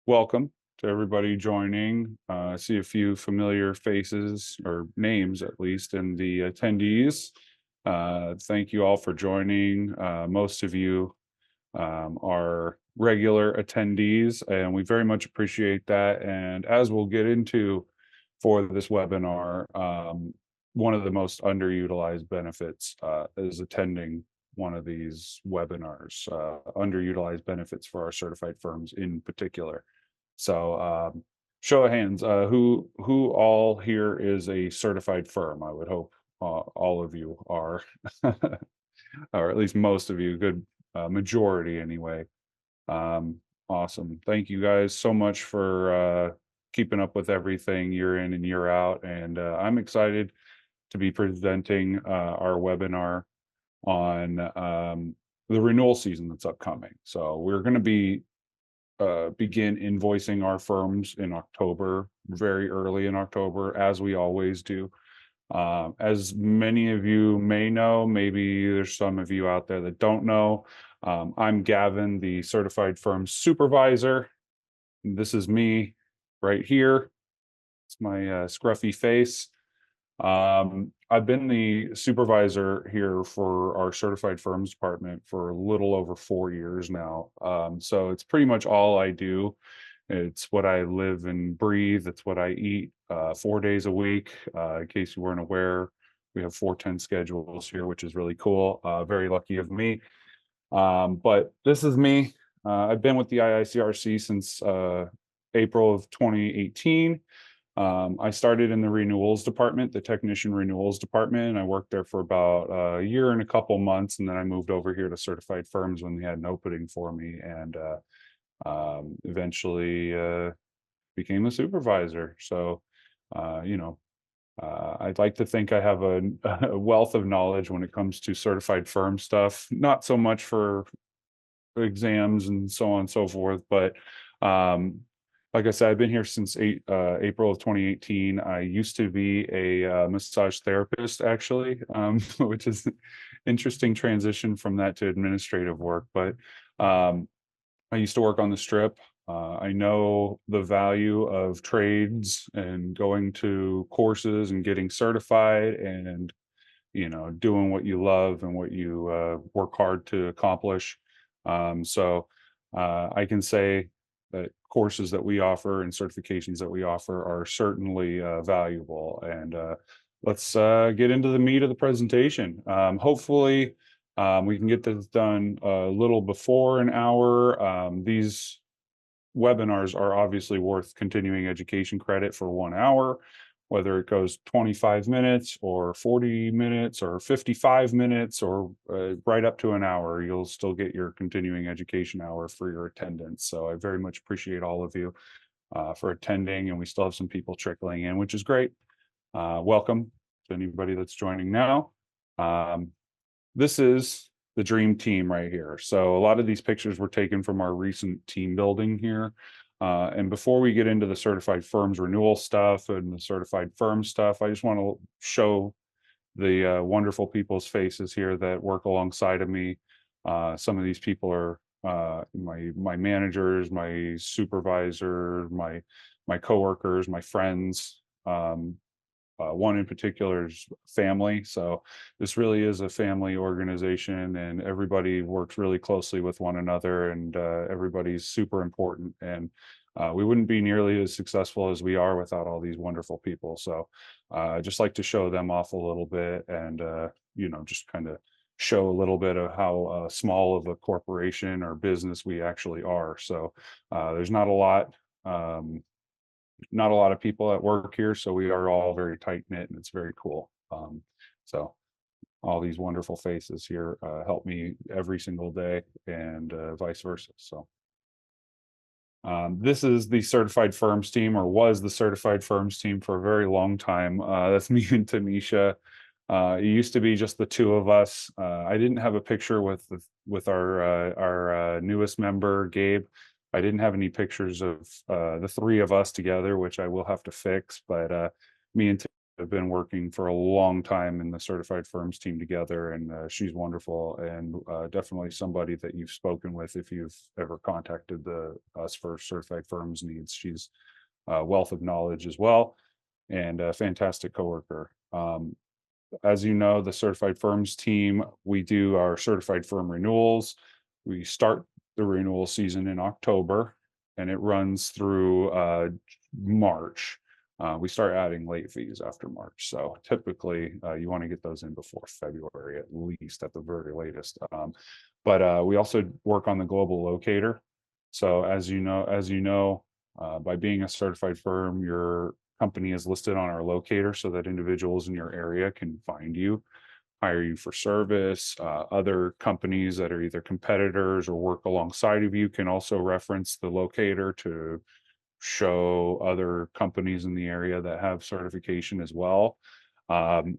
welcome to everybody joining. I see a few familiar faces or names, at least, in the attendees. Thank you all for joining. Most of you are regular attendees, and we very much appreciate that. And as we'll get into for this webinar, one of the most underutilized benefits is attending one of these webinars, underutilized benefits for our certified firms in particular. So show of hands, who all here is a certified firm? I would hope all of you are, or at least most of you, good majority anyway. Awesome. Thank you guys so much for keeping up with everything year in and year out. And I'm excited to be presenting our webinar on the renewal season that's upcoming. So we're going to be begin invoicing our firms in October, very early in October, as we always do. As many of you may know, maybe there's some of you out there that don't know, I'm Gavin, the certified firm supervisor. This is me right here. It's my scruffy face. I've been the supervisor here for our certified firms department for a little over 4 years now. So it's pretty much all I do. It's what I live and breathe. It's what I eat 4 days a week. In case you weren't aware, we have 410 schedules here, which is really cool. Very lucky of me. But this is me. I've been with the IICRC since April of 2018. I started in the renewals department, the technician renewals department. I worked there for about a year and a couple months, and then I moved over here to certified firms when they had an opening for me, and eventually became a supervisor. So, I'd like to think I have a wealth of knowledge when it comes to certified firm stuff, not so much for exams and so on and so forth, but like I said, I've been here since April of 2018. I used to be a massage therapist, actually, which is an interesting transition from that to administrative work. But I used to work on the strip. I know the value of trades and going to courses and getting certified and, doing what you love and what you work hard to accomplish. So I can say that courses that we offer and certifications that we offer are certainly valuable. And let's get into the meat of the presentation. Hopefully, we can get this done a little before an hour. These webinars are obviously worth continuing education credit for 1 hour, whether it goes 25 minutes or 40 minutes or 55 minutes or right up to an hour, you'll still get your continuing education hour for your attendance. So I very much appreciate all of you for attending, and we still have some people trickling in, which is great. Welcome to anybody that's joining now. This is the dream team right here. So a lot of these pictures were taken from our recent team building here. And before we get into the certified firms renewal stuff and the certified firm stuff, I just want to show the wonderful people's faces here that work alongside of me. Some of these people are my managers, my supervisor, my coworkers, my friends. One in particular is family. So this really is a family organization, and everybody works really closely with one another, and everybody's super important. And we wouldn't be nearly as successful as we are without all these wonderful people. So I just like to show them off a little bit and, just kind of show a little bit of how small of a corporation or business we actually are. So there's not a lot. Not a lot of people at work here, so we are all very tight knit, and it's very cool. So all these wonderful faces here help me every single day, and vice versa. So this is the certified firms team, or was the certified firms team for a very long time. That's me and Tanisha. It used to be just the two of us. I didn't have a picture with our newest member, Gabe. I didn't have any pictures of the three of us together, which I will have to fix. But me and have been working for a long time in the certified firms team together, and she's wonderful, and definitely somebody that you've spoken with if you've ever contacted us for certified firms needs. She's a wealth of knowledge as well, and a fantastic coworker. As you know, the certified firms team, we do our certified firm renewals. We start the renewal season in October, and it runs through March. We start adding late fees after March. So typically you want to get those in before February, at least at the very latest. But we also work on the global locator. So as you know, by being a certified firm, your company is listed on our locator so that individuals in your area can find you, hire you for service. Other companies that are either competitors or work alongside of you can also reference the locator to show other companies in the area that have certification as well.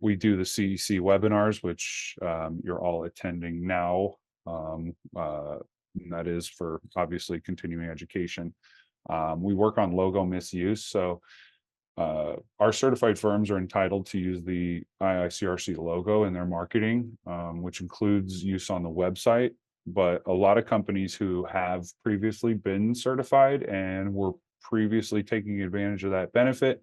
We do the CEC webinars, which you're all attending now. That is for obviously continuing education. We work on logo misuse. So our certified firms are entitled to use the IICRC logo in their marketing, which includes use on the website. But a lot of companies who have previously been certified and were previously taking advantage of that benefit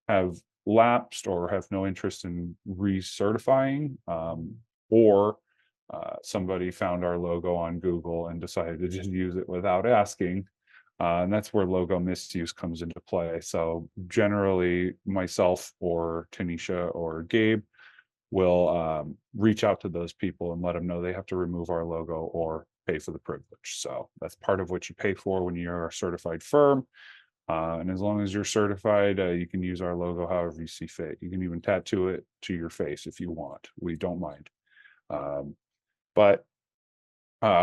have lapsed or have no interest in recertifying, or somebody found our logo on Google and decided to just use it without asking. And that's where logo misuse comes into play. So generally, myself or Tanisha or Gabe will reach out to those people and let them know they have to remove our logo or pay for the privilege. So that's part of what you pay for when you're a certified firm. And as long as you're certified, you can use our logo however you see fit. You can even tattoo it to your face if you want. We don't mind. But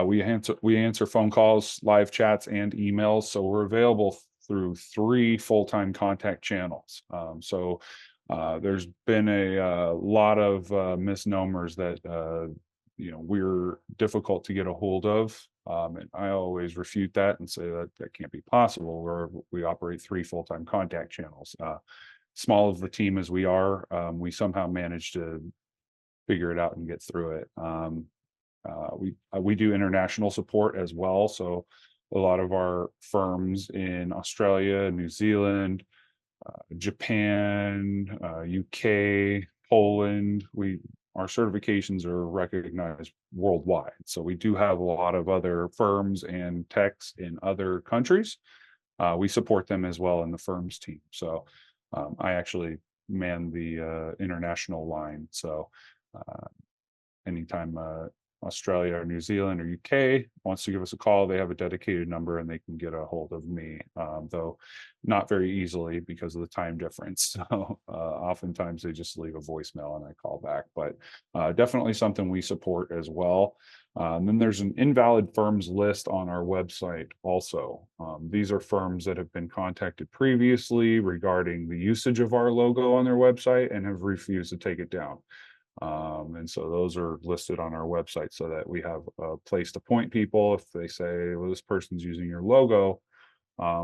we answer phone calls, live chats, and emails. So we're available through 3 full-time contact channels. So there's been a lot of misnomers that we're difficult to get a hold of, and I always refute that and say that that can't be possible. We operate 3 full-time contact channels. Small of the team as we are, we somehow managed to figure it out and get through it. We do international support as well. So a lot of our firms in Australia, New Zealand, Japan, UK, Poland, our certifications are recognized worldwide. So we do have a lot of other firms and techs in other countries. We support them as well in the firms team. So I actually man the international line. So anytime Australia or New Zealand or UK wants to give us a call, they have a dedicated number and they can get a hold of me, though not very easily because of the time difference. So oftentimes they just leave a voicemail and I call back, but definitely something we support as well. Then there's an invalid firms list on our website also. These are firms that have been contacted previously regarding the usage of our logo on their website and have refused to take it down. And so those are listed on our website so that we have a place to point people. If they say, well, this person's using your logo,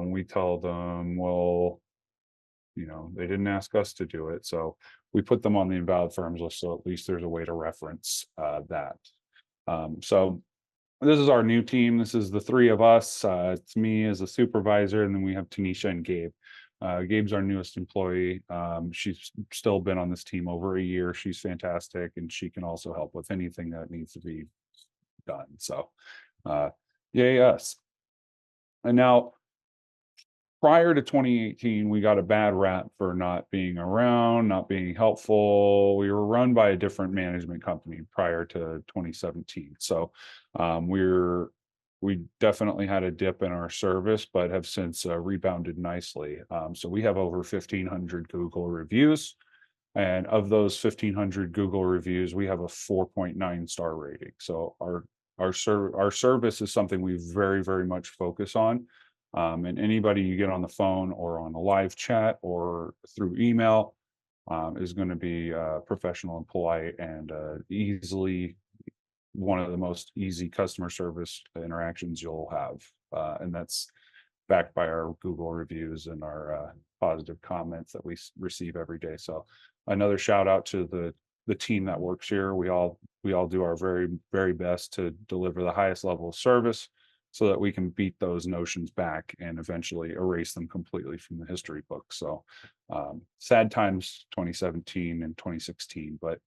we tell them, well, they didn't ask us to do it. So we put them on the invalid firms list. So at least there's a way to reference that. So this is our new team. This is the 3 of us. It's me as a supervisor, and then we have Tanisha and Gabe. Gabe's our newest employee. She's still been on this team over a year. She's fantastic, and she can also help with anything that needs to be done. So, yay us. And now, prior to 2018, we got a bad rap for not being around, not being helpful. We were run by a different management company prior to 2017. So, we definitely had a dip in our service, but have since rebounded nicely. So we have over 1,500 Google reviews. And of those 1,500 Google reviews, we have a 4.9 star rating. So our service is something we very, very much focus on. And anybody you get on the phone or on a live chat or through email is going to be professional and polite and easily one of the most easy customer service interactions you'll have. And that's backed by our Google reviews and our positive comments that we receive every day. So another shout out to the team that works here. We all do our very, very best to deliver the highest level of service so that we can beat those notions back and eventually erase them completely from the history book. So sad times 2017 and 2016, but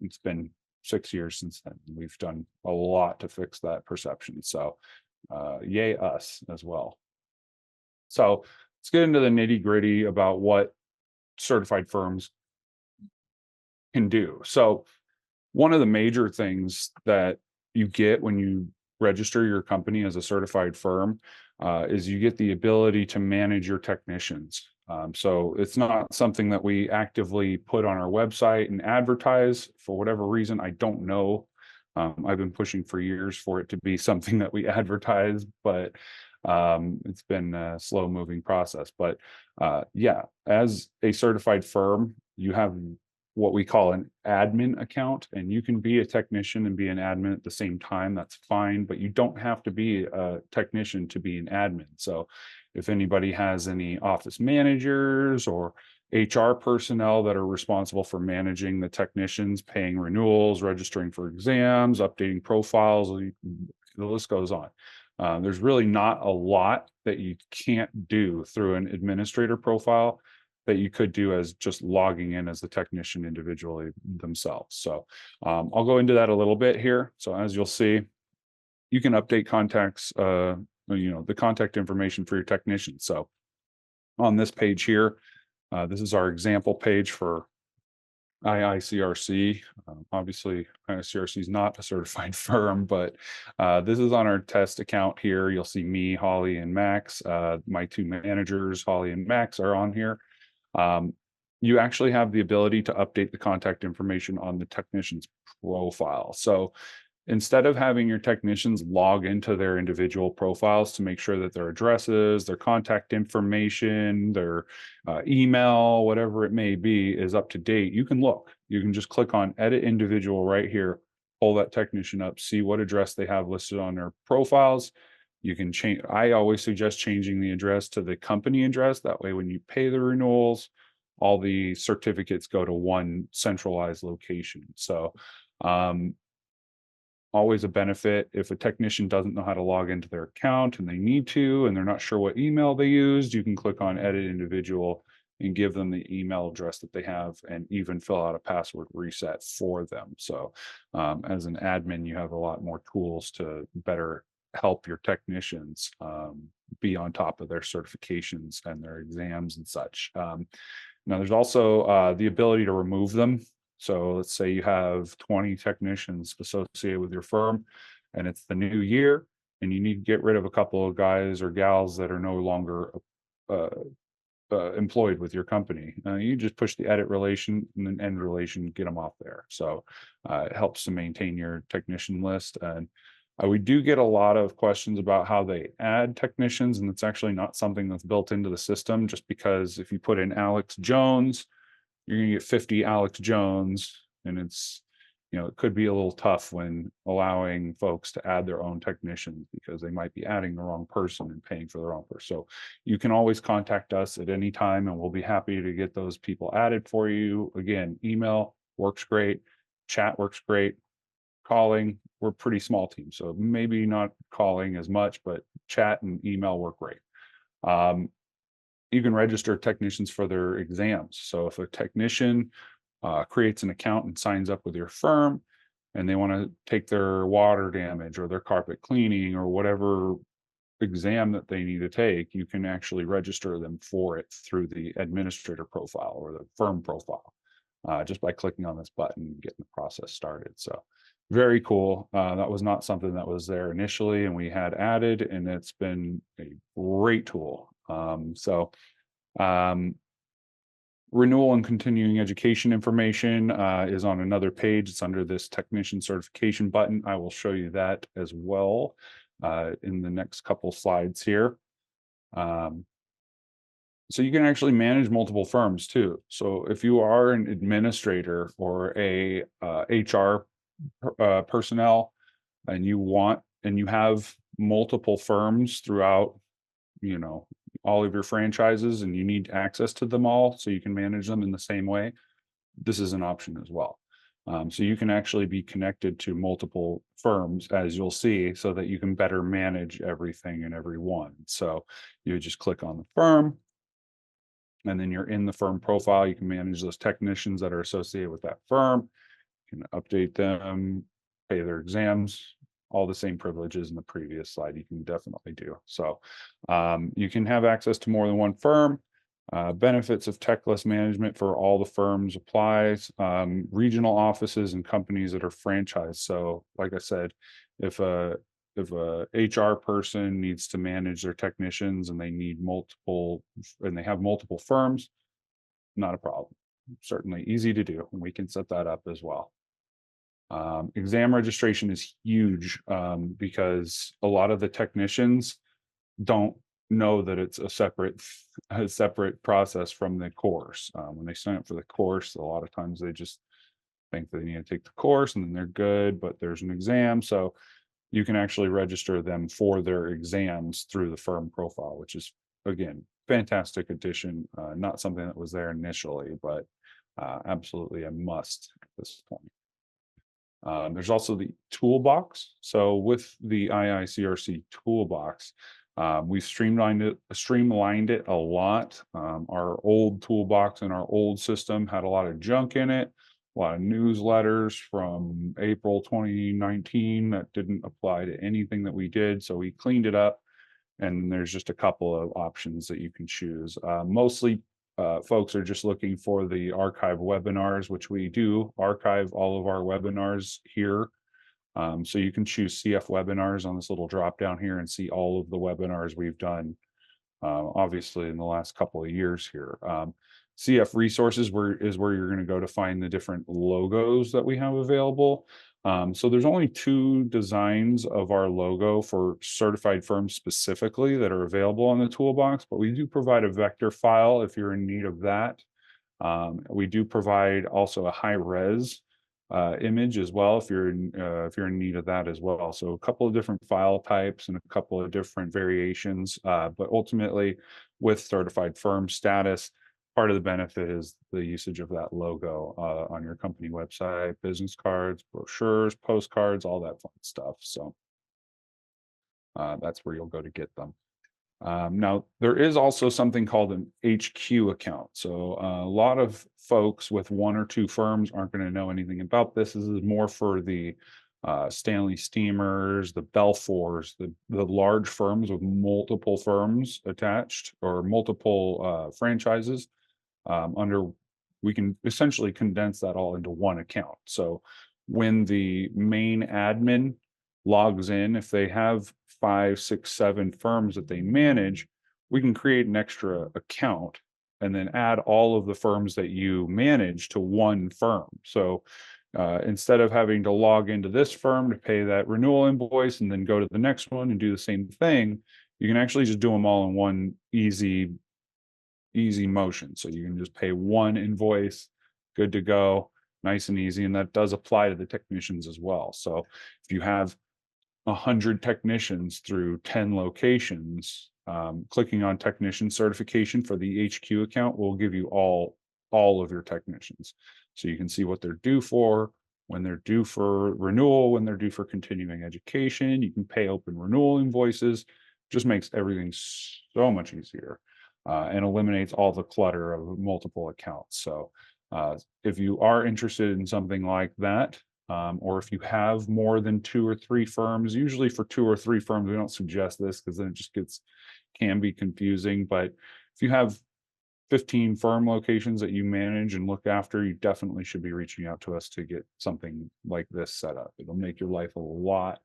it's been 6 years since then. We've done a lot to fix that perception. So yay us as well. So let's get into the nitty gritty about what certified firms can do. So one of the major things that you get when you register your company as a certified firm is you get the ability to manage your technicians. So it's not something that we actively put on our website and advertise for whatever reason. I don't know. I've been pushing for years for it to be something that we advertise, but it's been a slow moving process. But yeah, as a certified firm, you have what we call an admin account, and you can be a technician and be an admin at the same time. That's fine, but you don't have to be a technician to be an admin. So if anybody has any office managers or HR personnel that are responsible for managing the technicians, paying renewals, registering for exams, updating profiles, the list goes on. There's really not a lot that you can't do through an administrator profile that you could do as just logging in as the technician individually themselves. So I'll go into that a little bit here. So as you'll see, you can update contacts, the contact information for your technician. So on this page here, this is our example page for IICRC. Obviously, IICRC is not a certified firm, but this is on our test account here. You'll see me, Holly, and Max. My two managers, Holly and Max, are on here. You actually have the ability to update the contact information on the technician's profile. So instead of having your technicians log into their individual profiles to make sure that their addresses, their contact information, their email, whatever it may be, is up to date, you can look. You can just click on edit individual right here, pull that technician up, see what address they have listed on their profiles. You can change. I always suggest changing the address to the company address. That way, when you pay the renewals, all the certificates go to one centralized location. So always a benefit. If a technician doesn't know how to log into their account and they need to, and they're not sure what email they used, you can click on edit individual and give them the email address that they have and even fill out a password reset for them. So as an admin, you have a lot more tools to better help your technicians be on top of their certifications and their exams and such. Now there's also the ability to remove them. So let's say you have 20 technicians associated with your firm and it's the new year and you need to get rid of a couple of guys or gals that are no longer employed with your company. You just push the edit relation and then end relation, get them off there. So it helps to maintain your technician list. And we do get a lot of questions about how they add technicians, and it's actually not something that's built into the system, just because if you put in Alex Jones, you're going to get 50 Alex Jones, and it's, it could be a little tough when allowing folks to add their own technicians because they might be adding the wrong person and paying for the wrong person. So you can always contact us at any time and we'll be happy to get those people added for you. Again, email works great, chat works great, calling, we're a pretty small team, so maybe not calling as much, but chat and email work great. You can register technicians for their exams. So if a technician creates an account and signs up with your firm and they want to take their water damage or their carpet cleaning or whatever exam that they need to take, you can actually register them for it through the administrator profile or the firm profile just by clicking on this button and getting the process started. So very cool. That was not something that was there initially and we had added, and it's been a great tool. Renewal and continuing education information is on another page. It's under this technician certification button. I will show you that as well in the next couple slides here. So you can actually manage multiple firms too. So if you are an administrator or a HR personnel and you have multiple firms throughout, all of your franchises and you need access to them all so you can manage them in the same way, this is an option as well. So you can actually be connected to multiple firms, as you'll see, so that you can better manage everything and everyone. So you just click on the firm, and then you're in the firm profile. You can manage those technicians that are associated with that firm. You can update them, pay their exams, all the same privileges in the previous slide you can definitely do. So you can have access to more than one firm. Benefits of techless management for all the firms applies. Regional offices and companies that are franchised. So like I said, if a HR person needs to manage their technicians and they have multiple firms, not a problem. Certainly easy to do, and we can set that up as well. Exam registration is huge because a lot of the technicians don't know that it's a separate process from the course. When they sign up for the course, a lot of times they just think they need to take the course and then they're good, but there's an exam. So you can actually register them for their exams through the firm profile, which is, again, fantastic addition. Not something that was there initially, but absolutely a must at this point. There's also the toolbox. So with the IICRC toolbox, we've streamlined it a lot. Our old toolbox and our old system had a lot of junk in it, a lot of newsletters from April 2019 that didn't apply to anything that we did. So we cleaned it up, and there's just a couple of options that you can choose. Mostly folks are just looking for the archive webinars, which we do archive all of our webinars here. So you can choose CF webinars on this little drop down here and see all of the webinars we've done, obviously in the last couple of years here. CF resources is where you're going to go to find the different logos that we have available. So there's only 2 designs of our logo for certified firms specifically that are available on the toolbox, but we do provide a vector file if you're in need of that. We do provide also a high res image as well if you're in need of that as well. So a couple of different file types and a couple of different variations, but ultimately with certified firm status, part of the benefit is the usage of that logo on your company website, business cards, brochures, postcards, all that fun stuff. So that's where you'll go to get them. Now, there is also something called an HQ account. So a lot of folks with 1 or 2 firms aren't going to know anything about this. This is more for the Stanley Steamers, the Belfours, the large firms with multiple firms attached or multiple franchises. We can essentially condense that all into one account. So when the main admin logs in, if they have 5, 6, 7 firms that they manage, we can create an extra account and then add all of the firms that you manage to one firm. So instead of having to log into this firm to pay that renewal invoice and then go to the next one and do the same thing, you can actually just do them all in one easy motion. So you can just pay one invoice, good to go, nice and easy. And that does apply to the technicians as well. So if you have 100 technicians through 10 locations, clicking on technician certification for the HQ account will give you all of your technicians. So you can see what they're due for, when they're due for renewal, when they're due for continuing education. You can pay open renewal invoices. Just makes everything so much easier and eliminates all the clutter of multiple accounts. So if you are interested in something like that, or if you have more than 2 or 3 firms, usually for 2 or 3 firms, we don't suggest this because then it just can be confusing. But if you have 15 firm locations that you manage and look after, you definitely should be reaching out to us to get something like this set up. It'll make your life a lot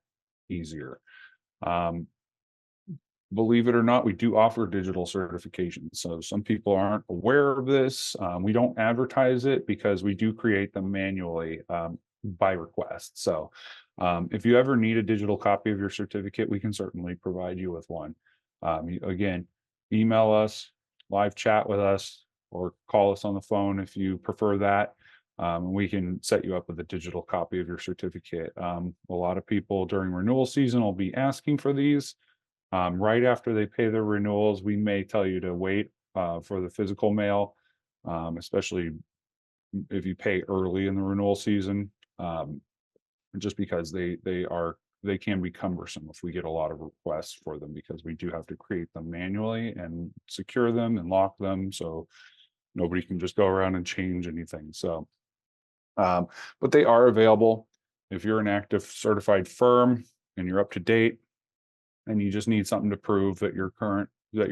easier. Believe it or not, we do offer digital certifications. So some people aren't aware of this. We don't advertise it because we do create them manually by request. So if you ever need a digital copy of your certificate, we can certainly provide you with one. Again, email us, live chat with us, or call us on the phone if you prefer that. We can set you up with a digital copy of your certificate. A lot of people during renewal season will be asking for these. Right after they pay their renewals, we may tell you to wait for the physical mail, especially if you pay early in the renewal season, just because they can be cumbersome if we get a lot of requests for them, because we do have to create them manually and secure them and lock them, so nobody can just go around and change anything. So, but they are available. If you're an active certified firm and you're up to date and you just need something to prove that your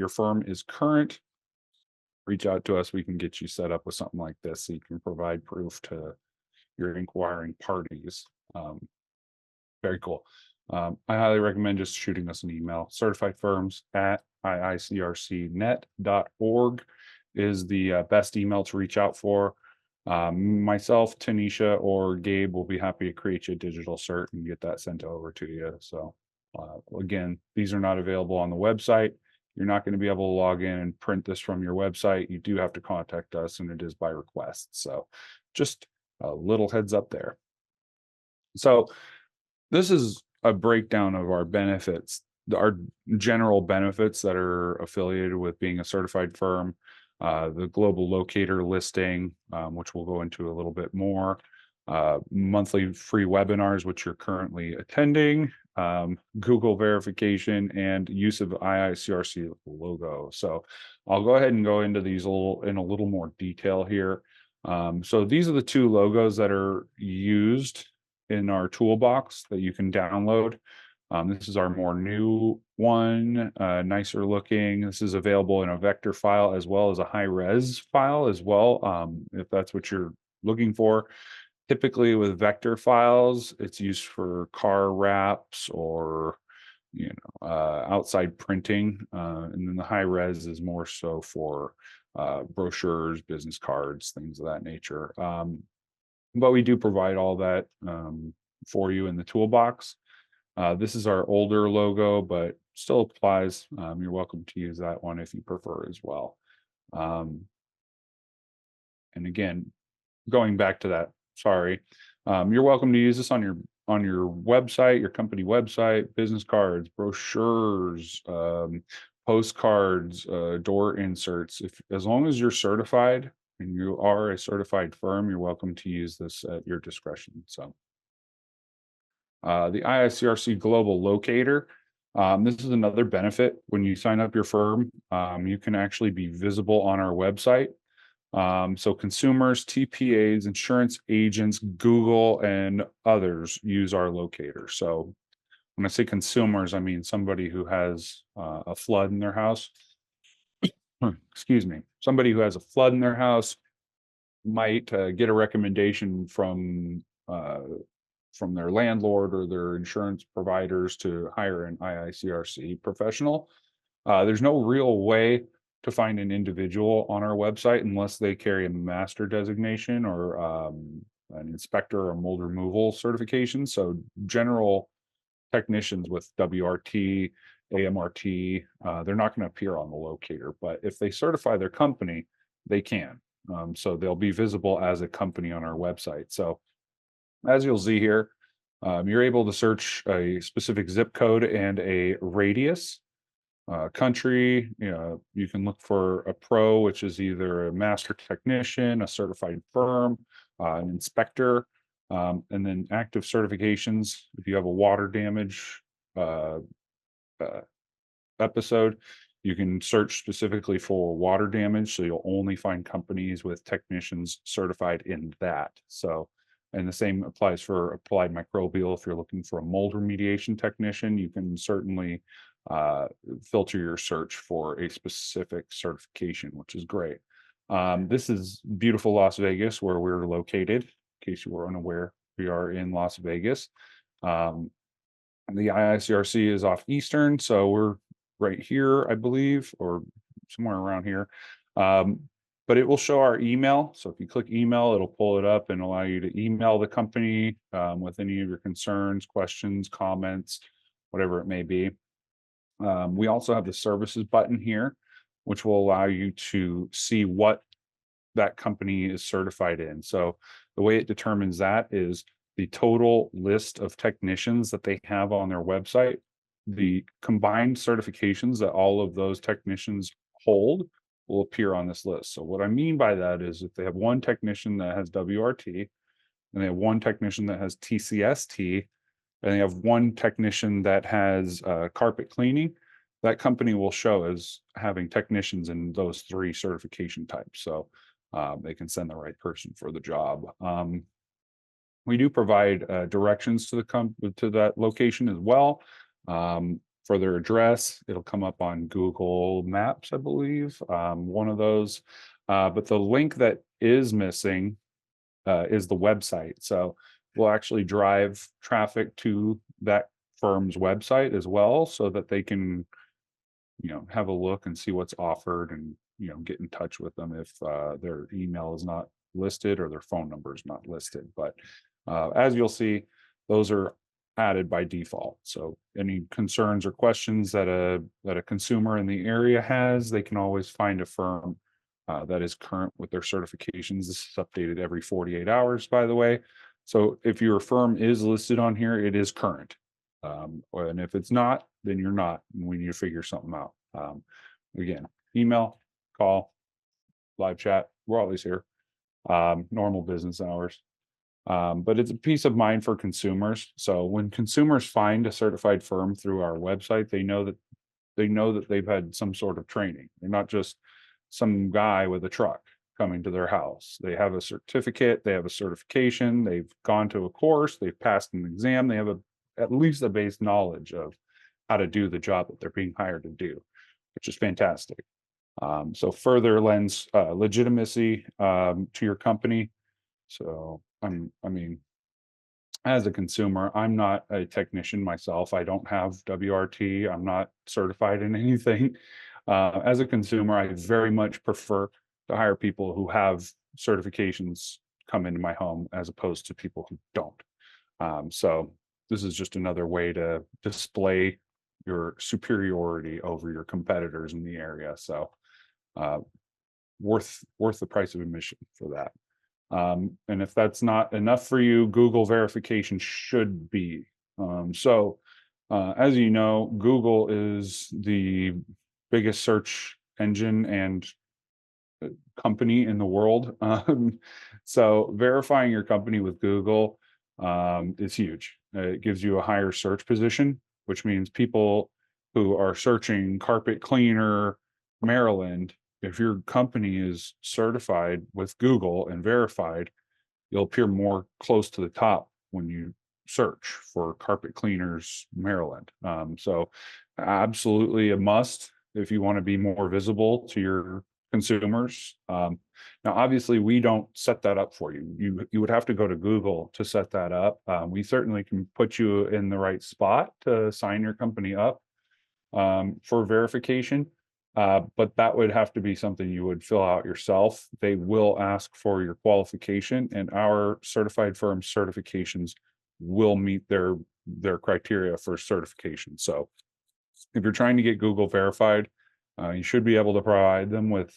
firm is current, reach out to us. We can get you set up with something like this so you can provide proof to your inquiring parties. Very cool. I highly recommend just shooting us an email. certifiedfirms@iicrcnet.org is the best email to reach out for. Myself, Tanisha, or Gabe will be happy to create you a digital cert and get that sent over to you. So again, these are not available on the website. You're not going to be able to log in and print this from your website. You do have to contact us, and it is by request. So just a little heads up there. So this is a breakdown of our benefits, our general benefits that are affiliated with being a certified firm, the global locator listing, which we'll go into a little bit more, monthly free webinars, which you're currently attending, Google verification, and use of IICRC logo. So I'll go ahead and go into these in a little more detail here. So these are the two logos that are used in our toolbox that you can download. This is our more new one, nicer looking. This is available in a vector file as well as a high res file as well, if that's what you're looking for. Typically with vector files, it's used for car wraps or outside printing, and then the high res is more so for brochures, business cards, things of that nature. But we do provide all that for you in the toolbox. This is our older logo, but still applies. You're welcome to use that one if you prefer as well. And again, going back to that, sorry, you're welcome to use this on your website, your company website, business cards, brochures, postcards, door inserts. As long as you're certified and you are a certified firm, you're welcome to use this at your discretion. So the IICRC Global Locator. This is another benefit. When you sign up your firm, you can actually be visible on our website. So consumers, TPAs, insurance agents, Google, and others use our locator. So when I say consumers, I mean somebody who has a flood in their house. Excuse me. Somebody who has a flood in their house might get a recommendation from their landlord or their insurance providers to hire an IICRC professional. There's no real way to find an individual on our website unless they carry a master designation or an inspector or mold removal certification. So general technicians with WRT, AMRT, they're not going to appear on the locator, but if they certify their company, they can. So they'll be visible as a company on our website. So as you'll see here, you're able to search a specific zip code and a radius. Country, you can look for a pro, which is either a master technician, a certified firm, an inspector, and then active certifications. If you have a water damage episode, you can search specifically for water damage, so you'll only find companies with technicians certified in that. So, and the same applies for applied microbial. If you're looking for a mold remediation technician, you can certainly filter your search for a specific certification, which is great. This is beautiful Las Vegas, where we're located. In case you were unaware, we are in Las Vegas. The IICRC is off Eastern, so we're right here, I believe, or somewhere around here. But it will show our email. So if you click email, it'll pull it up and allow you to email the company with any of your concerns, questions, comments, whatever it may be. We also have the services button here, which will allow you to see what that company is certified in. So the way it determines that is the total list of technicians that they have on their website the combined certifications that all of those technicians hold will appear on this list. So what I mean by that is if they have one technician that has WRT, and they have one technician that has TCST, and they have one technician that has carpet cleaning, that company will show as having technicians in those 3 certification types. So they can send the right person for the job. We do provide directions to that location as well. For their address, it'll come up on Google Maps, I believe, one of those. But the link that is missing is the website. So we'll actually drive traffic to that firm's website as well, so that they can, have a look and see what's offered, and get in touch with them if their email is not listed or their phone number is not listed. But as you'll see, those are added by default. So any concerns or questions that a consumer in the area has, they can always find a firm that is current with their certifications. This is updated every 48 hours, by the way. So if your firm is listed on here, it is current. And if it's not, then you're not, and we need to figure something out. Again, email, call, live chat, we're always here. Normal business hours. But it's a peace of mind for consumers. So when consumers find a certified firm through our website, they know that they've had some sort of training. They're not just some guy with a truck coming to their house. They have a certificate, they have a certification, they've gone to a course, they've passed an exam, they have at least a base knowledge of how to do the job that they're being hired to do, which is fantastic. So further lends legitimacy to your company. So I mean, as a consumer, I'm not a technician myself. I don't have WRT. I'm not certified in anything. As a consumer, I very much prefer to hire people who have certifications come into my home as opposed to people who don't. So this is just another way to display your superiority over your competitors in the area. So worth the price of admission for that. And if that's not enough for you, Google verification should be. As you know, Google is the biggest search engine and company in the world. So verifying your company with Google is huge. It gives you a higher search position, which means people who are searching carpet cleaner, Maryland, if your company is certified with Google and verified, you'll appear more close to the top when you search for carpet cleaners, Maryland. So absolutely a must if you want to be more visible to your consumers. Now, obviously, we don't set that up for you. You would have to go to Google to set that up. We certainly can put you in the right spot to sign your company up for verification. But that would have to be something you would fill out yourself. They will ask for your qualification, and our certified firm certifications will meet their criteria for certification. So if you're trying to get Google verified, you should be able to provide them with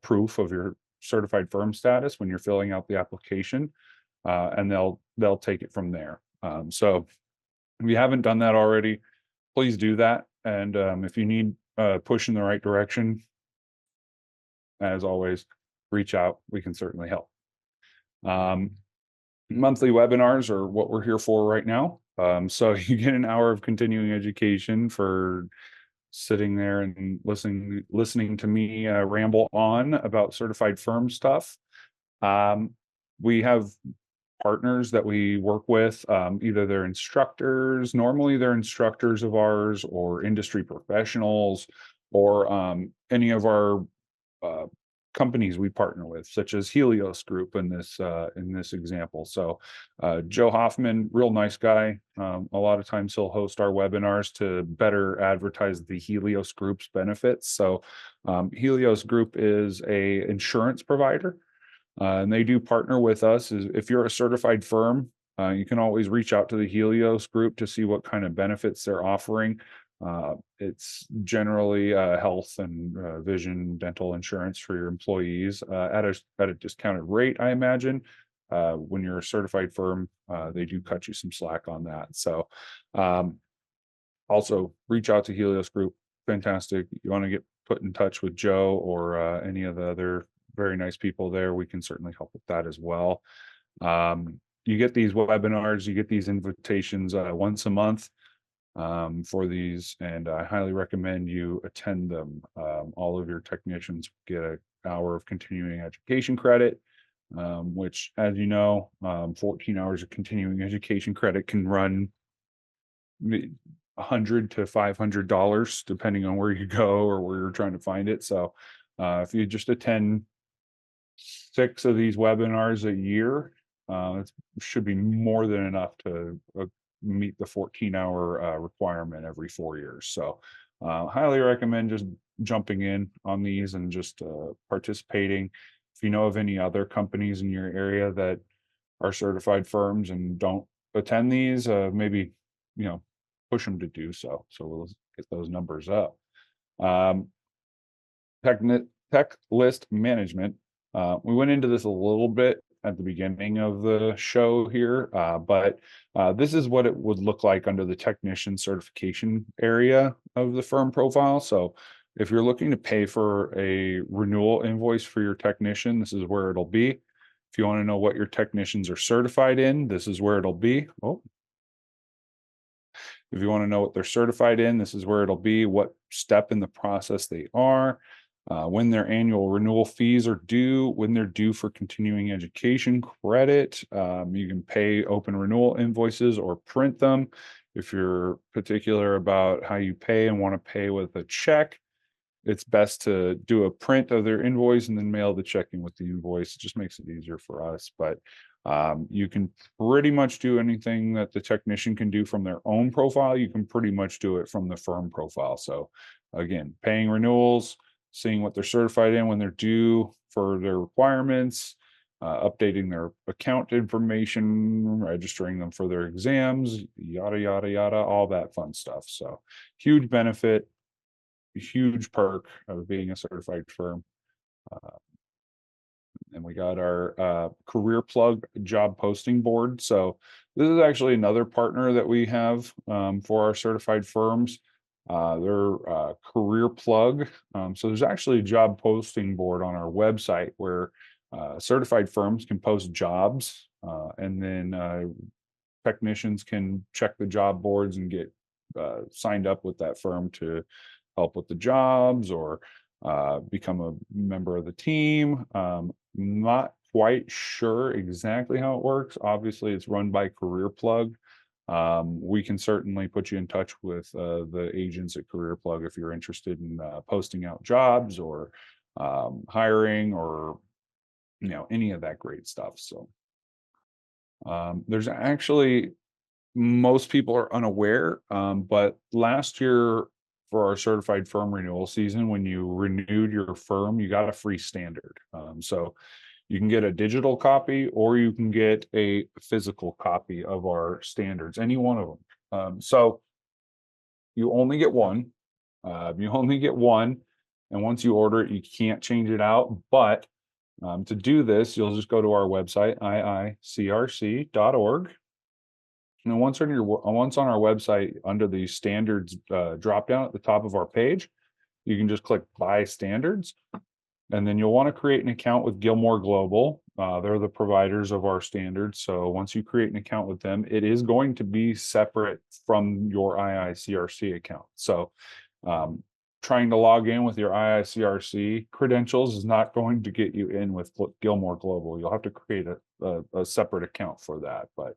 proof of your certified firm status when you're filling out the application, and they'll take it from there. So if you haven't done that already, please do that. And if you need push in the right direction, as always, reach out. We can certainly help. Monthly webinars are what we're here for right now. So you get an hour of continuing education for sitting there and listening to me ramble on about certified firm stuff. We have partners that we work with, either they're instructors, normally they're instructors of ours, or industry professionals, or any of our companies we partner with, such as Helios Group in this example. So Joe Hoffman, real nice guy. A lot of times he'll host our webinars to better advertise the Helios Group's benefits. So Helios Group is a insurance provider. And they do partner with us. If you're a certified firm, you can always reach out to the Helios Group to see what kind of benefits they're offering. It's generally health and vision, dental insurance for your employees at a discounted rate, I imagine. When you're a certified firm, they do cut you some slack on that. So Also reach out to Helios Group. Fantastic. You want to get put in touch with Joe or any of the other very nice people there, we can certainly help with that as well. You get these webinars, you get these invitations once a month for these, and I highly recommend you attend them. All of your technicians get an hour of continuing education credit, which, as you know, 14 hours of continuing education credit can run $100 to $500 depending on where you go or where you're trying to find it. So if you just attend 6 of these webinars a year, it should be more than enough to meet the 14-hour requirement every 4 years. So highly recommend just jumping in on these and just participating. If you know of any other companies in your area that are certified firms and don't attend these, maybe, push them to do so. So we'll get those numbers up. Tech list management. We went into this a little bit at the beginning of the show here, but this is what it would look like under the technician certification area of the firm profile. So if you're looking to pay for a renewal invoice for your technician, this is where it'll be. If you want to know what your technicians are certified in, this is where it'll be. If you want to know what they're certified in, this is where it'll be, what step in the process they are, when their annual renewal fees are due, when they're due for continuing education credit. You can pay open renewal invoices or print them. If you're particular about how you pay and want to pay with a check, it's best to do a print of their invoice and then mail the check in with the invoice. It just makes it easier for us. But you can pretty much do anything that the technician can do from their own profile. You can pretty much do it from the firm profile. So again, paying renewals, seeing what they're certified in when they're due for their requirements, updating their account information, registering them for their exams, yada, yada, yada, all that fun stuff. So huge benefit, huge perk of being a certified firm. And we got our career plug job posting board. So this is actually another partner that we have for our certified firms. They're career plug. So there's actually a job posting board on our website where certified firms can post jobs, and then technicians can check the job boards and get signed up with that firm to help with the jobs or become a member of the team. Not quite sure exactly how it works. Obviously, it's run by Career Plug. We can certainly put you in touch with the agents at Career Plug if you're interested in posting out jobs or hiring or any of that great stuff. So there's actually, most people are unaware, but last year for our certified firm renewal season, when you renewed your firm, you got a free standard. So you can get a digital copy or you can get a physical copy of our standards, any one of them. So you only get one. And once you order it, you can't change it out. But to do this, you'll just go to our website, IICRC.org. And once on our website, under the standards drop down at the top of our page, you can just click buy standards, and then you'll want to create an account with Gilmore Global. They're the providers of our standards. So once you create an account with them, it is going to be separate from your IICRC account. So trying to log in with your IICRC credentials is not going to get you in with Gilmore Global. You'll have to create a separate account for that. But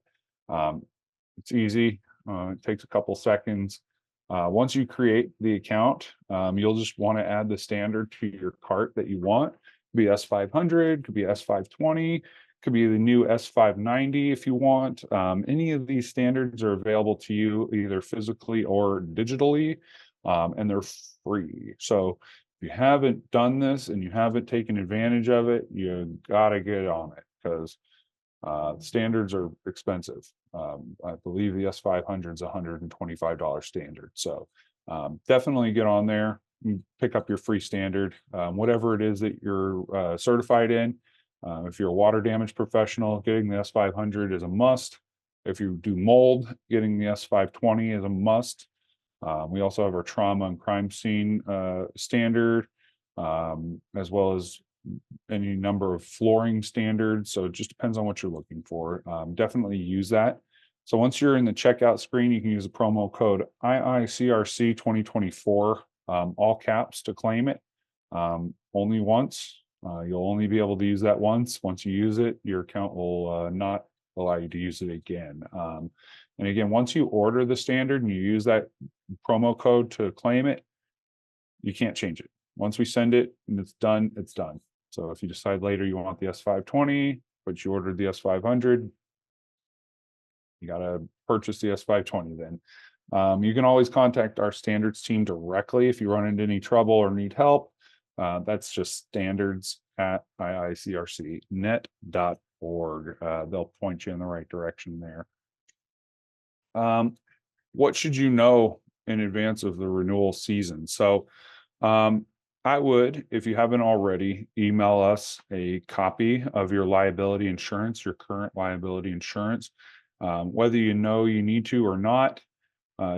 it's easy. It takes a couple seconds. Once you create the account, you'll just want to add the standard to your cart that you want. It could be S500, could be S520, could be the new S590 if you want. Any of these standards are available to you either physically or digitally, and they're free. So if you haven't done this and you haven't taken advantage of it, you gotta get on it, because standards are expensive. I believe the S500 is $125 standard. So definitely get on there, pick up your free standard, whatever it is that you're certified in. If you're a water damage professional, getting the S500 is a must. If you do mold, getting the S520 is a must. We also have our trauma and crime scene standard, as well as any number of flooring standards. So it just depends on what you're looking for. Definitely use that. So once you're in the checkout screen, you can use the promo code IICRC 2024, all caps, to claim it. Only once. You'll only be able to use that once. Once you use it, your account will not allow you to use it again. And again, once you order the standard and you use that promo code to claim it, you can't change it. Once we send it and it's done, it's done. So if you decide later you want the S520, but you ordered the S500, you got to purchase the S520 then. You can always contact our standards team directly if you run into any trouble or need help. That's just standards@iicrcnet.org. They'll point you in the right direction there. What should you know in advance of the renewal season? So I would, if you haven't already, email us a copy of your liability insurance, your current liability insurance. Whether you know you need to or not,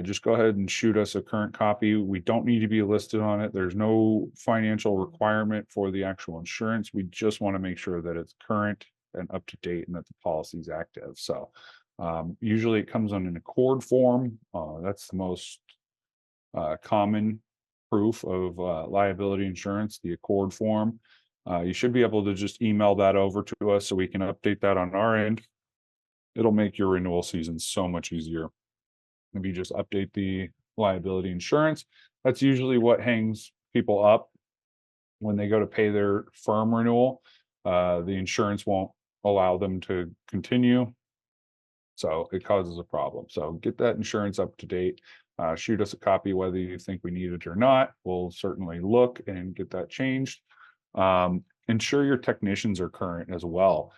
just go ahead and shoot us a current copy. We don't need to be listed on it. There's no financial requirement for the actual insurance. We just want to make sure that it's current and up to date and that the policy is active. So usually it comes on an Accord form. That's the most common proof of liability insurance, the Accord form. You should be able to just email that over to us so we can update that on our end. It'll make your renewal season so much easier. If you just update the liability insurance, that's usually what hangs people up when they go to pay their firm renewal. The insurance won't allow them to continue. So it causes a problem. So get that insurance up to date. Shoot us a copy whether you think we need it or not. We'll certainly look and get that changed. Ensure your technicians are current as well.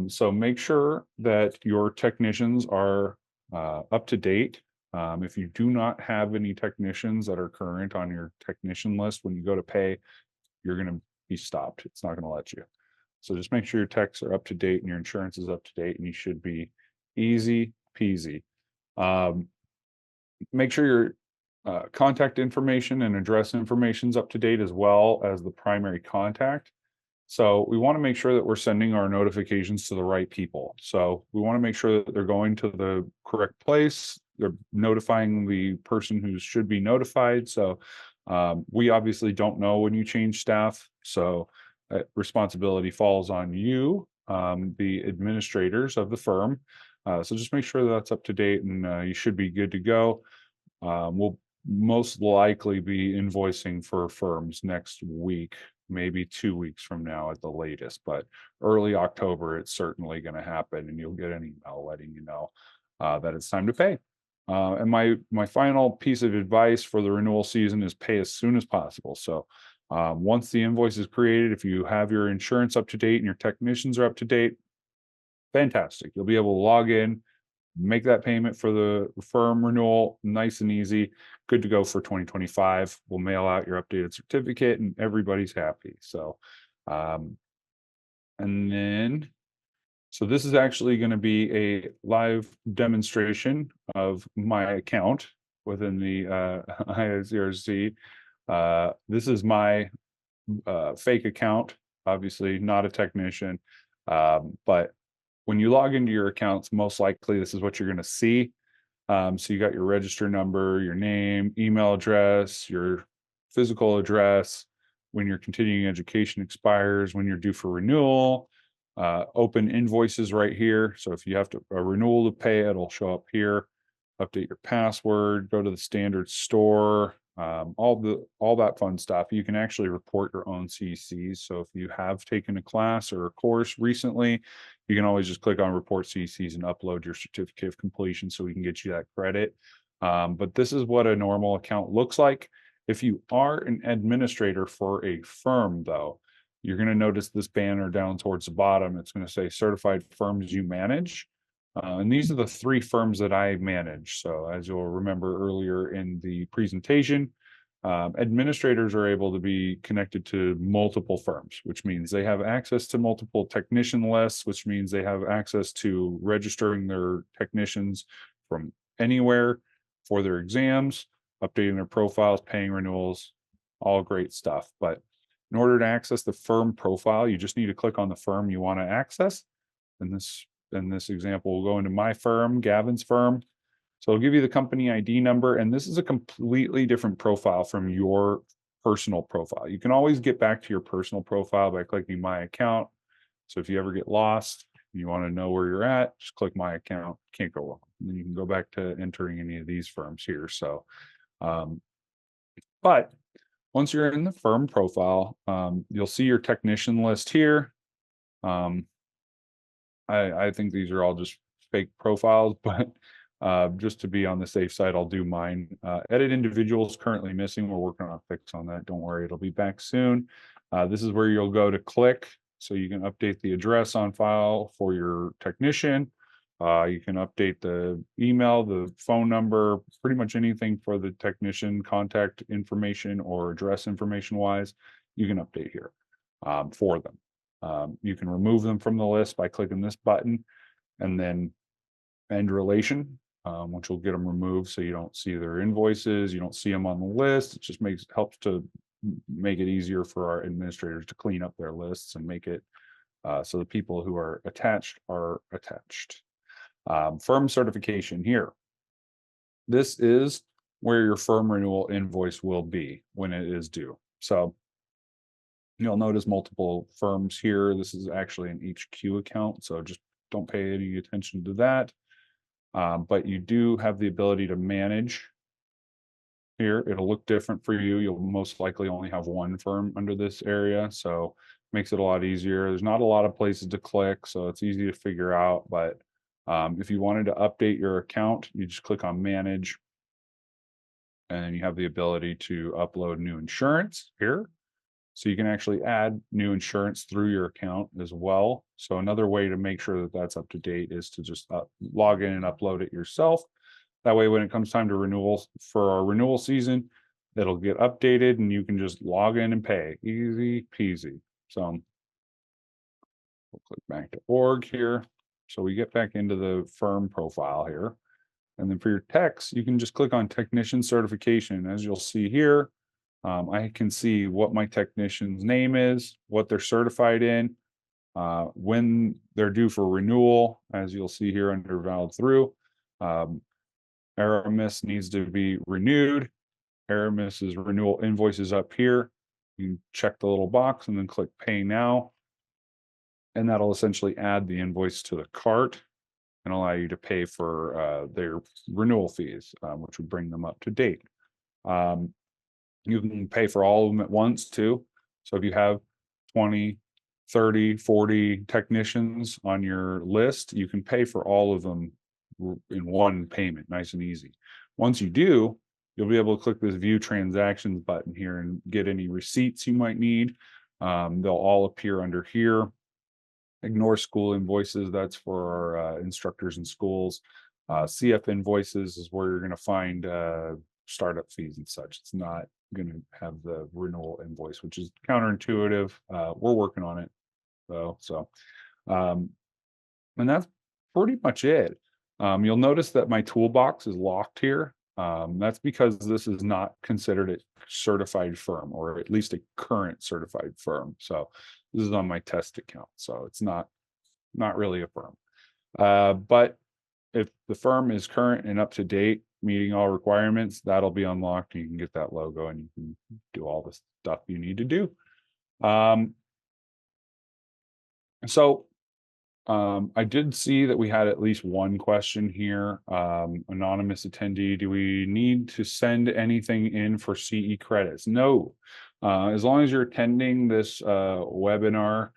So make sure that your technicians are up to date. If you do not have any technicians that are current on your technician list, when you go to pay, you're going to be stopped. It's not going to let you. So just make sure your techs are up to date and your insurance is up to date, and you should be easy peasy. Make sure your contact information and address information is up to date, as well as the primary contact. So we want to make sure that we're sending our notifications to the right people. So we want to make sure that they're going to the correct place. They're notifying the person who should be notified. So we obviously don't know when you change staff. So responsibility falls on you, the administrators of the firm. So just make sure that that's up to date, and you should be good to go. We'll most likely be invoicing for firms next week, maybe 2 weeks from now at the latest, but early October, it's certainly going to happen, and you'll get an email letting you know that it's time to pay. And my final piece of advice for the renewal season is pay as soon as possible. So once the invoice is created, if you have your insurance up to date and your technicians are up to date, fantastic. You'll be able to log in, make that payment for the firm renewal, nice and easy, good to go for 2025. We'll mail out your updated certificate and everybody's happy. So, and then, so this is actually going to be a live demonstration of my account within the IICRC. This is my fake account, obviously not a technician, but when you log into your accounts, most likely this is what you're going to see. So you got your register number, your name, email address, your physical address, when your continuing education expires, when you're due for renewal, open invoices right here. So if you have a renewal to pay, it'll show up here. Update your password, go to the standard store, all that fun stuff. You can actually report your own CECs. So if you have taken a class or a course recently, you can always just click on report CECs and upload your certificate of completion so we can get you that credit. But this is what a normal account looks like. If you are an administrator for a firm, though, you're going to notice this banner down towards the bottom. It's going to say certified firms you manage. And these are the 3 firms that I manage. So as you'll remember earlier in the presentation, administrators are able to be connected to multiple firms, which means they have access to multiple technician lists, which means they have access to registering their technicians from anywhere for their exams. updating their profiles, paying renewals, all great stuff. But in order to access the firm profile, you just need to click on the firm you want to access. In this example, we'll go into my firm, Gavin's firm. So it'll give you the company ID number, and this is a completely different profile from your personal profile. You can always get back to your personal profile by clicking my account. So if you ever get lost, and you want to know where you're at, just click my account. Can't go wrong. And then you can go back to entering any of these firms here. So, but once you're in the firm profile, you'll see your technician list here. I think these are all just fake profiles, but just to be on the safe side, I'll do mine. Edit individuals currently missing. We're working on a fix on that. Don't worry, it'll be back soon. This is where you'll go to click, so you can update the address on file for your technician. You can update the email, the phone number, pretty much anything for the technician, contact information or address information wise, you can update here for them. You can remove them from the list by clicking this button, and then end relation, which will get them removed so you don't see their invoices, you don't see them on the list. It just helps to make it easier for our administrators to clean up their lists and make it so the people who are attached are attached. Firm certification here. This is where your firm renewal invoice will be when it is due. So you'll notice multiple firms here. This is actually an HQ account, so just don't pay any attention to that. But you do have the ability to manage here. It'll look different for you. You'll most likely only have one firm under this area, so makes it a lot easier. There's not a lot of places to click, so it's easy to figure out. But if you wanted to update your account, you just click on manage, and you have the ability to upload new insurance here. So you can actually add new insurance through your account as well. So another way to make sure that that's up to date is to just log in and upload it yourself. That way, when it comes time to renewals for our renewal season, it'll get updated and you can just log in and pay. Easy peasy. So we'll click back to org here. So we get back into the firm profile here. And then for your techs, you can just click on technician certification. As you'll see here, I can see what my technician's name is, what they're certified in, when they're due for renewal, as you'll see here under valid through. Aramis needs to be renewed. Aramis's renewal invoice is up here. You check the little box and then click pay now. And that'll essentially add the invoice to the cart and allow you to pay for their renewal fees, which would bring them up to date. You can pay for all of them at once too. So if you have 20, 30, 40 technicians on your list, you can pay for all of them in one payment, nice and easy. Once you do, you'll be able to click this view transactions button here and get any receipts you might need. They'll all appear under here. Ignore school invoices, that's for our instructors in schools. CF invoices is where you're going to find startup fees and such. It's not going to have the renewal invoice, which is counterintuitive. We're working on it though. So and that's pretty much it. You'll notice that my toolbox is locked here. That's because this is not considered a certified firm, or at least a current certified firm. So this is on my test account, so it's not really a firm. But if the firm is current and up to date, meeting all requirements, that'll be unlocked. You can get that logo and you can do all the stuff you need to do. I did see that we had at least one question here. Anonymous attendee, do we need to send anything in for CE credits? No. As long as you're attending this webinar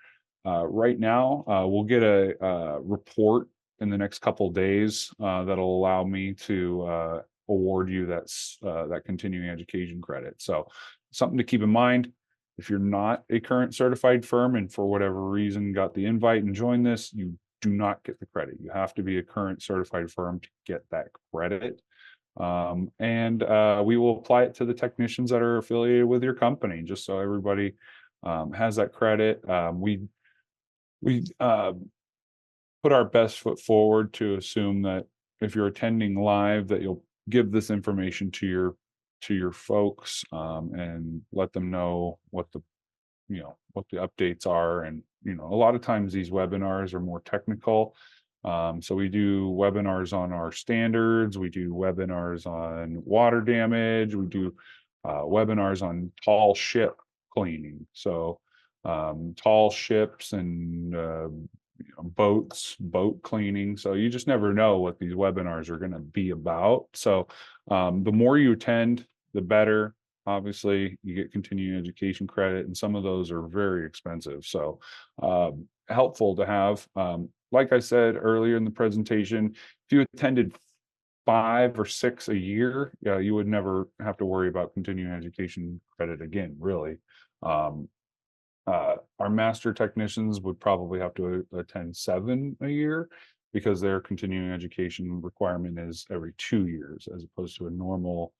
right now, we'll get a report in the next couple of days that'll allow me to award you that continuing education credit. So something to keep in mind. If you're not a current certified firm and for whatever reason got the invite and joined this, you do not get the credit. You have to be a current certified firm to get that credit. We will apply it to the technicians that are affiliated with your company, just so everybody has that credit. We put our best foot forward to assume that if you're attending live, that you'll give this information to your to your folks, and let them know what the what the updates are. And a lot of times these webinars are more technical. So we do webinars on our standards, we do webinars on water damage, we do webinars on tall ship cleaning. So tall ships and boats, boat cleaning. So you just never know what these webinars are going to be about. So the more you attend, the better. Obviously, you get continuing education credit, and some of those are very expensive. So helpful to have. Like I said earlier in the presentation, if you attended 5 or 6 a year, you would never have to worry about continuing education credit again, really. Our master technicians would probably have to attend 7 a year, because their continuing education requirement is every 2 years, as opposed to a normal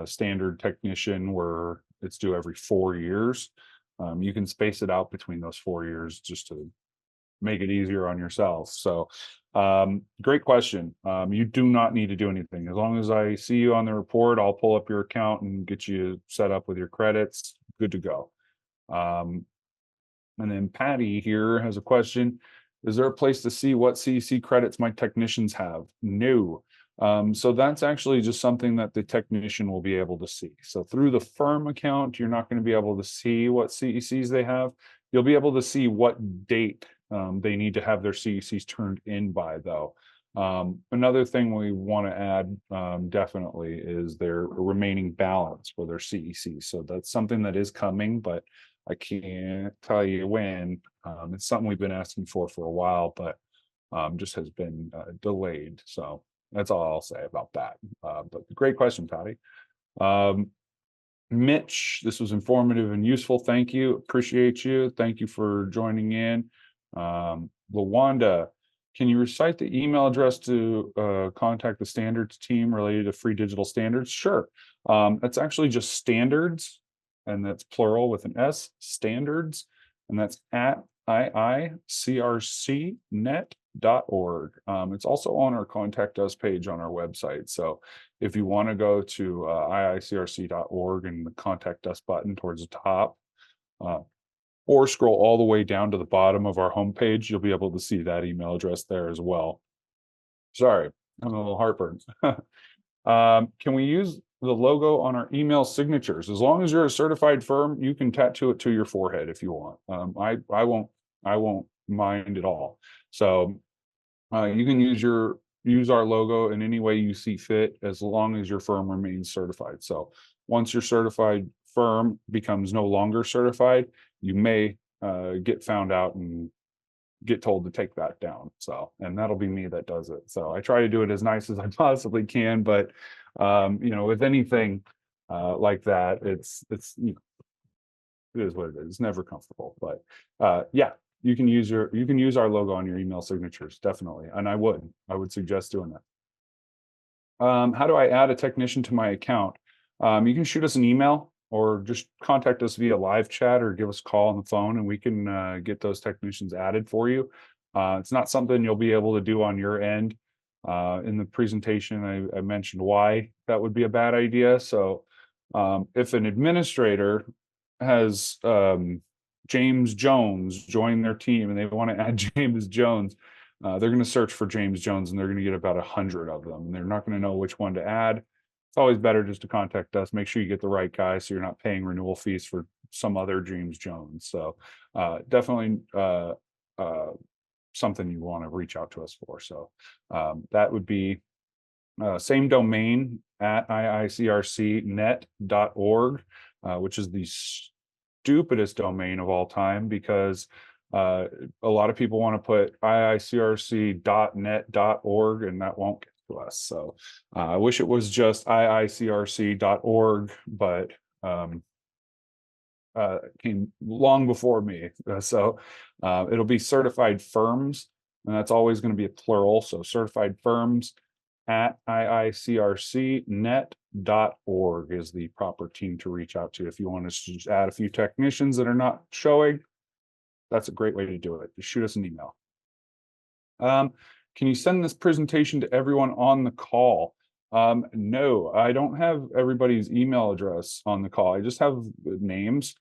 standard technician where it's due every 4 years. You can space it out between those 4 years just to make it easier on yourself. So great question. You do not need to do anything. As long as I see you on the report, I'll pull up your account and get you set up with your credits. Good to go. And then Patty here has a question. Is there a place to see what CEC credits my technicians have? No. So that's actually just something that the technician will be able to see. So through the firm account, you're not going to be able to see what CECs they have. You'll be able to see what date they need to have their CECs turned in by, though. Another thing we want to add definitely is their remaining balance for their CECs. So that's something that is coming, but I can't tell you when. It's something we've been asking for a while, but just has been delayed. So that's all I'll say about that. But great question, Patty. Mitch, this was informative and useful. Thank you. Appreciate you. Thank you for joining in. Lawanda, can you recite the email address to contact the standards team related to free digital standards? Sure. That's actually just standards, and that's plural with an S, standards, and that's at IICRCnet.org. It's also on our contact us page on our website. So if you want to go to IICRC.org and the contact us button towards the top, or scroll all the way down to the bottom of our homepage, you'll be able to see that email address there as well. Sorry, I'm a little heartburn. Can we use the logo on our email signatures? As long as you're a certified firm, you can tattoo it to your forehead if you want. I won't mind at all. So you can use our logo in any way you see fit, as long as your firm remains certified. So once your certified firm becomes no longer certified, you may get found out and get told to take that down. So, and that'll be me that does it. So I try to do it as nice as I possibly can, but with anything like that, it is what it is. It's never comfortable, but yeah, you can use our logo on your email signatures, definitely. And I would suggest doing that. How do I add a technician to my account? You can shoot us an email, or just contact us via live chat, or give us a call on the phone, and we can get those technicians added for you. It's not something you'll be able to do on your end. In the presentation, I mentioned why that would be a bad idea. So if an administrator has James Jones join their team and they want to add James Jones, they're going to search for James Jones, and they're going to get about 100 of them, and they're not going to know which one to add. It's always better just to contact us. Make sure you get the right guy, so you're not paying renewal fees for some other James Jones. So definitely something you want to reach out to us for. So that would be same domain at IICRCnet.org, which is the stupidest domain of all time, because a lot of people want to put IICRC.net.org, and that won't get to us. So I wish it was just IICRC.org, but came long before me. So it'll be certified firms, and that's always going to be a plural. So certified firms at IICRCnet.org is the proper team to reach out to. If you want us to just add a few technicians that are not showing, that's a great way to do it. Just shoot us an email. Can you send this presentation to everyone on the call? No, I don't have everybody's email address on the call. I just have the names.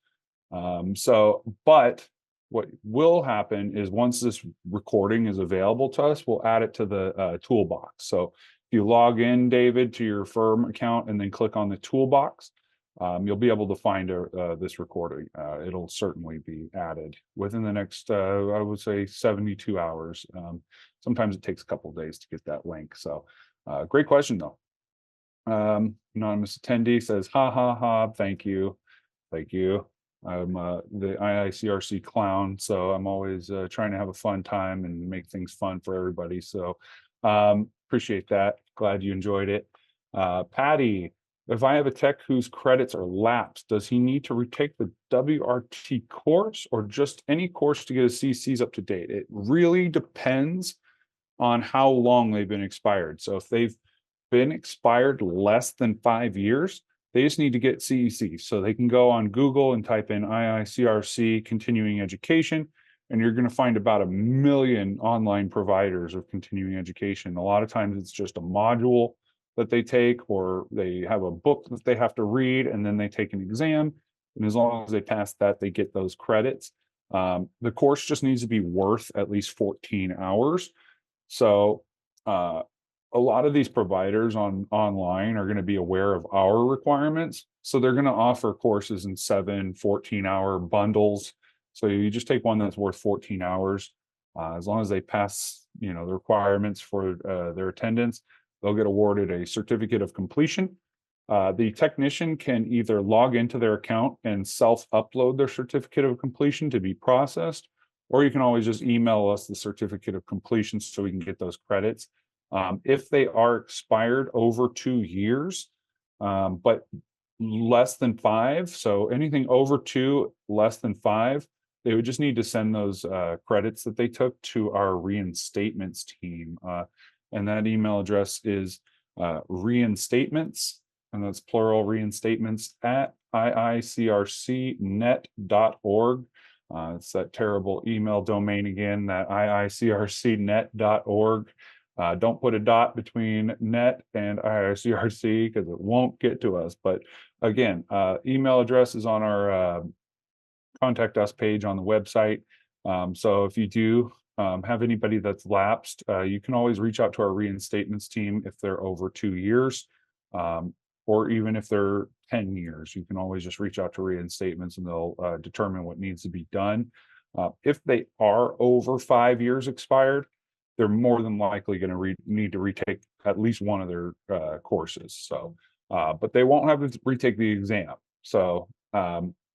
But what will happen is once this recording is available to us, we'll add it to the toolbox. So if you log in, David, to your firm account and then click on the toolbox, you'll be able to find this recording. It'll certainly be added within the next, I would say, 72 hours. Sometimes it takes a couple of days to get that link. So great question, though. Anonymous attendee says, ha ha ha, thank you. Thank you. I'm the IICRC clown, so I'm always trying to have a fun time and make things fun for everybody. So appreciate that. Glad you enjoyed it. Patty, if I have a tech whose credits are lapsed, does he need to retake the WRT course or just any course to get his CCs up to date? It really depends on how long they've been expired. So if they've been expired less than 5 years, they just need to get CEC. So they can go on Google and type in IICRC continuing education, and you're going to find about 1 million online providers of continuing education. A lot of times it's just a module that they take, or they have a book that they have to read, and then they take an exam. And as long as they pass that, they get those credits. The course just needs to be worth at least 14 hours. So a lot of these providers online are going to be aware of our requirements. So they're going to offer courses in 7, 14-hour bundles. So you just take one that's worth 14 hours. As long as they pass, the requirements for their attendance, they'll get awarded a certificate of completion. The technician can either log into their account and self-upload their certificate of completion to be processed, or you can always just email us the certificate of completion so we can get those credits. If they are expired over 2 years, but less than 5, so anything over 2, less than 5, they would just need to send those credits that they took to our reinstatements team. And that email address is reinstatements, and that's plural, reinstatements at iicrcnet.org. It's that terrible email domain again, that iicrcnet.org. Don't put a dot between net and IICRC because it won't get to us. But again, email address is on our contact us page on the website. So if you do have anybody that's lapsed, you can always reach out to our reinstatements team if they're over 2 years, or even if they're 10 years. You can always just reach out to reinstatements and they'll determine what needs to be done. If they are over 5 years expired, they're more than likely going to need to retake at least one of their courses. So, but they won't have to retake the exam. So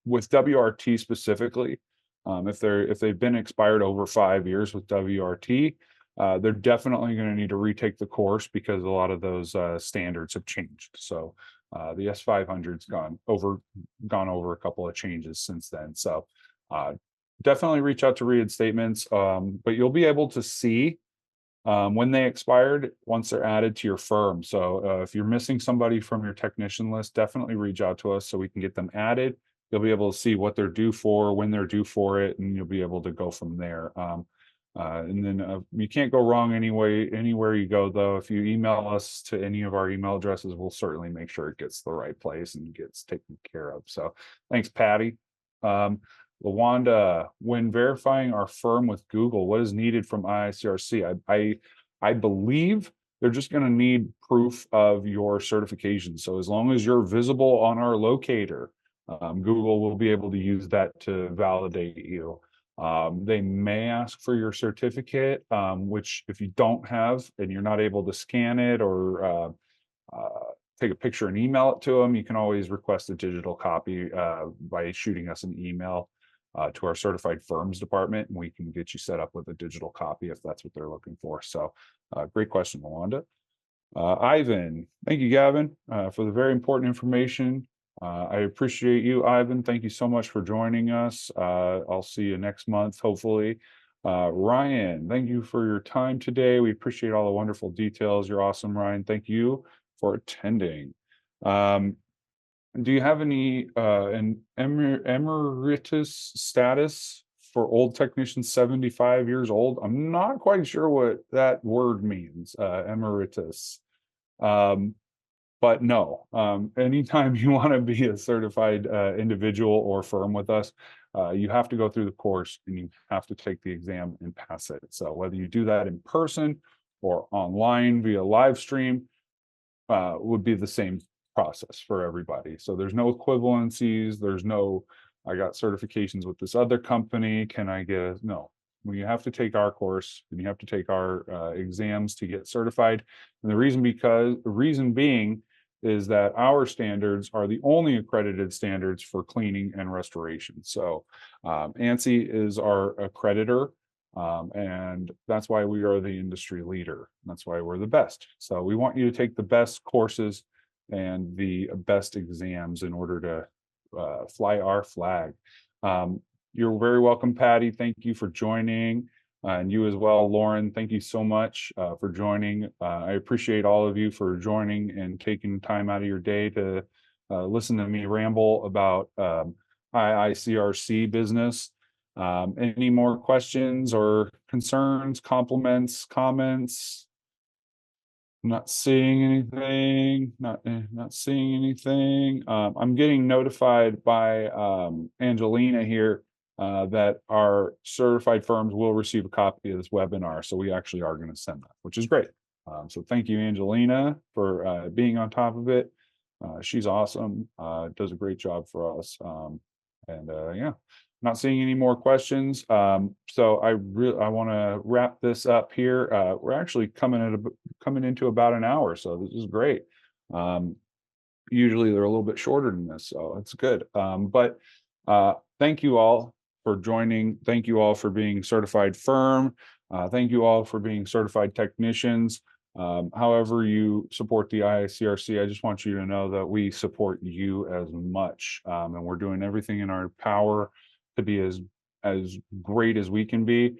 with WRT specifically, if they've been expired over 5 years with WRT, they're definitely going to need to retake the course because a lot of those standards have changed. So the S500's gone over a couple of changes since then. So definitely reach out to reinstatements, but you'll be able to see when they expired once they're added to your firm. So if you're missing somebody from your technician list, definitely reach out to us so we can get them added. You'll be able to see what they're due for, when they're due for it, and you'll be able to go from there. And then you can't go wrong anywhere you go, though. If you email us to any of our email addresses, we'll certainly make sure it gets the right place and gets taken care of. So thanks, Patty. Lawanda, when verifying our firm with Google, what is needed from IICRC? I believe they're just going to need proof of your certification. So as long as you're visible on our locator, Google will be able to use that to validate you. They may ask for your certificate, which if you don't have and you're not able to scan it or take a picture and email it to them, you can always request a digital copy by shooting us an email to our certified firms department, and we can get you set up with a digital copy if that's what they're looking for. So great question, Melinda. Ivan, thank you, Gavin, for the very important information. I appreciate you, Ivan. Thank you so much for joining us. I'll see you next month, hopefully. Ryan, thank you for your time today. We appreciate all the wonderful details. You're awesome, Ryan. Thank you for attending. Do you have any an emeritus status for old technicians 75 years old? I'm not quite sure what that word means, emeritus. but no, anytime you want to be a certified individual or firm with us, you have to go through the course and you have to take the exam and pass it. So whether you do that in person or online via live stream, would be the same process for everybody. So there's no equivalencies. There's no, I got certifications with this other company. Can I get no? Well, you have to take our course and you have to take our exams to get certified. And the reason being is that our standards are the only accredited standards for cleaning and restoration. So ANSI is our accreditor. And that's why we are the industry leader. That's why we're the best. So we want you to take the best courses and the best exams in order to fly our flag. You're very welcome, Patty. Thank you for joining. And you as well, Lauren. Thank you so much for joining. I appreciate all of you for joining and taking time out of your day to listen to me ramble about IICRC business. Any more questions or concerns, compliments, comments? Not seeing anything, not seeing anything. I'm getting notified by Angelina here that our certified firms will receive a copy of this webinar. So we actually are going to send that, which is great. So thank you, Angelina, for being on top of it. She's awesome, does a great job for us. Yeah, not seeing any more questions. So I want to wrap this up here. We're actually coming into about an hour, so this is great. Usually they're a little bit shorter than this, so it's good. But thank you all for joining. Thank you all for being certified firm. Thank you all for being certified technicians. However you support the IICRC, I just want you to know that we support you as much, and we're doing everything in our power to be as great as we can be,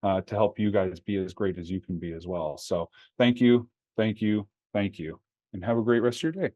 to help you guys be as great as you can be as well. So thank you, thank you, thank you, and have a great rest of your day.